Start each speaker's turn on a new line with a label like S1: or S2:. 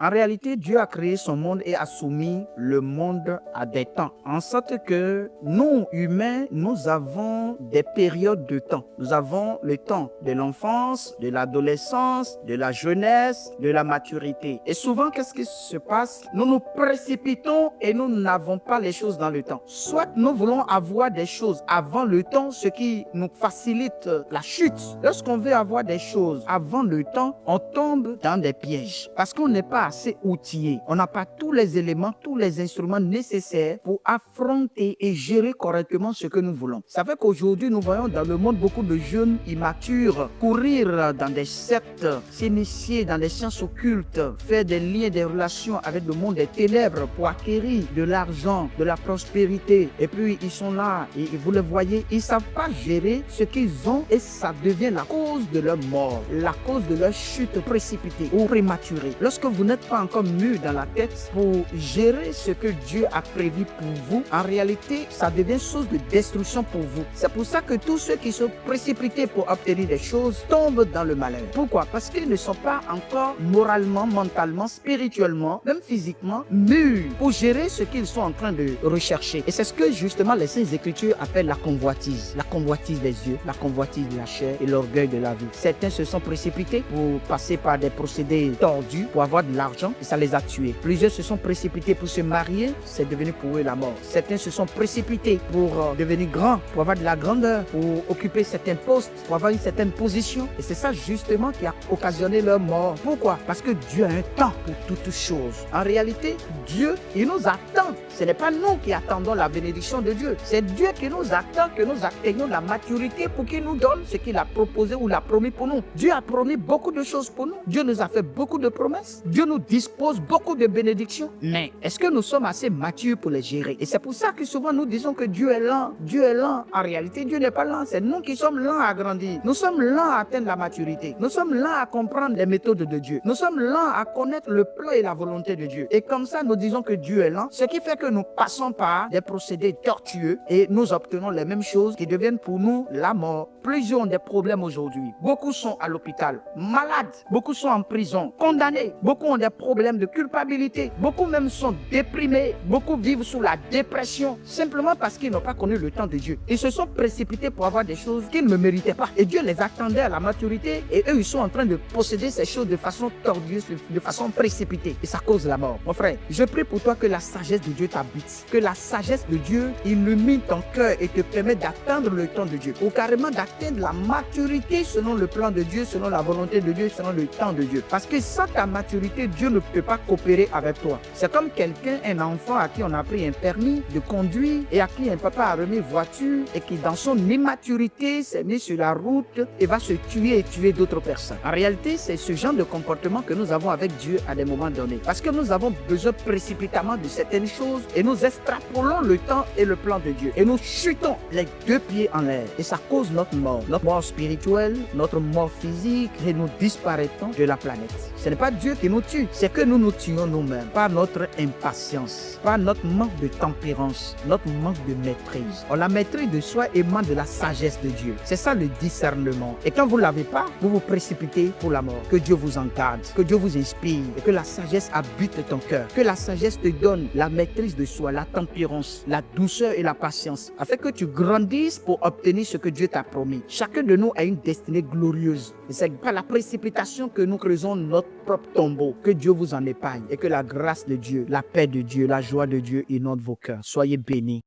S1: En réalité, Dieu a créé son monde et a soumis le monde à des temps. En sorte que nous, humains, nous avons des périodes de temps. Nous avons le temps de l'enfance, de l'adolescence, de la jeunesse, de la maturité. Et souvent, qu'est-ce qui se passe? Nous nous précipitons et nous n'avons pas les choses dans le temps. Soit nous voulons avoir des choses avant le temps, ce qui nous facilite la chute. Lorsqu'on veut avoir des choses avant le temps, on tombe dans des pièges parce qu'on n'est pas assez outillé. On n'a pas tous les éléments, tous les instruments nécessaires pour affronter et gérer correctement ce que nous voulons. Ça fait qu'aujourd'hui, nous voyons dans le monde beaucoup de jeunes immatures courir dans des sectes, s'initier dans les sciences occultes, faire des liens, des relations avec le monde des ténèbres pour acquérir de l'argent, de la prospérité. Et puis, ils sont là et vous le voyez, ils ne savent pas gérer ce qu'ils ont et ça devient la cause de leur mort, la cause de leur chute précipitée ou prématurée. Lorsque vous n'êtes pas encore mûr dans la tête pour gérer ce que Dieu a prévu pour vous, en réalité, ça devient source de destruction pour vous. C'est pour ça que tous ceux qui sont précipités pour obtenir des choses tombent dans le malheur. Pourquoi? Parce qu'ils ne sont pas encore moralement, mentalement, spirituellement, même physiquement mûrs pour gérer ce qu'ils sont en train de rechercher. Et c'est ce que justement les Saintes Écritures appellent la convoitise. La convoitise des yeux, la convoitise de la chair et l'orgueil de la vie. Certains se sont précipités pour passer par des procédés tordus pour avoir de l'argent et ça les a tués. Plusieurs se sont précipités pour se marier, c'est devenu pour eux la mort. Certains se sont précipités pour devenir grands, pour avoir de la grandeur, pour occuper certains postes, pour avoir une certaine position. Et c'est ça justement qui a occasionné leur mort. Pourquoi? Parce que Dieu a un temps pour toutes choses. En réalité, Dieu, il nous attend. Ce n'est pas nous qui attendons la bénédiction de Dieu. C'est Dieu qui nous attend que nous atteignions la maturité pour qu'il nous donne ce qu'il a proposé ou l'a promis pour nous. Dieu a promis beaucoup de choses pour nous. Dieu nous a fait beaucoup de promesses. Dieu nous dispose beaucoup de bénédictions. Mais est-ce que nous sommes assez matures pour les gérer? Et c'est pour ça que souvent nous disons que Dieu est lent. Dieu est lent. En réalité, Dieu n'est pas lent. C'est nous qui sommes lents à grandir. Nous sommes lents à atteindre la maturité. Nous sommes lents à comprendre les méthodes de Dieu. Nous sommes lents à connaître le plan et la volonté de Dieu. Et comme ça, nous disons que Dieu est lent. Ce qui fait que nous passons par des procédés tortueux et nous obtenons les mêmes choses qui deviennent pour nous la mort. Plusieurs ont des problèmes aujourd'hui. Beaucoup sont à l'hôpital, malades. Beaucoup sont en prison, condamnés. Beaucoup ont des problèmes de culpabilité. Beaucoup même sont déprimés. Beaucoup vivent sous la dépression simplement parce qu'ils n'ont pas connu le temps de Dieu. Ils se sont précipités pour avoir des choses qu'ils ne méritaient pas. Et Dieu les attendait à la maturité et eux, ils sont en train de posséder ces choses de façon tordieuse, de façon précipitée. Et ça cause la mort. Mon frère, je prie pour toi que la sagesse de Dieu t'habite. Que la sagesse de Dieu illumine ton cœur et te permet d'atteindre le temps de Dieu. Ou carrément d'atteindre la maturité selon le plan de Dieu, selon la volonté de Dieu, selon le temps de Dieu. Parce que sans ta maturité, Dieu ne peut pas coopérer avec toi. C'est comme quelqu'un, un enfant à qui on a pris un permis de conduire et à qui un papa a remis voiture et qui dans son immaturité s'est mis sur la route et va se tuer et tuer d'autres personnes. En réalité, c'est ce genre de comportement que nous avons avec Dieu à des moments donnés. Parce que nous avons besoin précipitamment de certaines choses et nous extrapolons le temps et le plan de Dieu. Et nous chutons les deux pieds en l'air. Et ça cause notre mort spirituelle, notre mort physique et nous disparaissons de la planète. Ce n'est pas Dieu qui nous tue, c'est que nous nous tuons nous-mêmes par notre impatience, par notre manque de tempérance, notre manque de maîtrise. La maîtrise de soi émane de la sagesse de Dieu. C'est ça le discernement. Et quand vous ne l'avez pas, vous vous précipitez pour la mort. Que Dieu vous en garde, que Dieu vous inspire et que la sagesse habite ton cœur. Que la sagesse te donne la maîtrise de soi, la tempérance, la douceur et la patience, afin que tu grandisses pour obtenir ce que Dieu t'a promis. Chacun de nous a une destinée glorieuse. Et c'est par la précipitation que nous creusons notre propre tombeau. Que Dieu vous en épargne et que la grâce de Dieu, la paix de Dieu, la joie de Dieu inonde vos cœurs. Soyez bénis.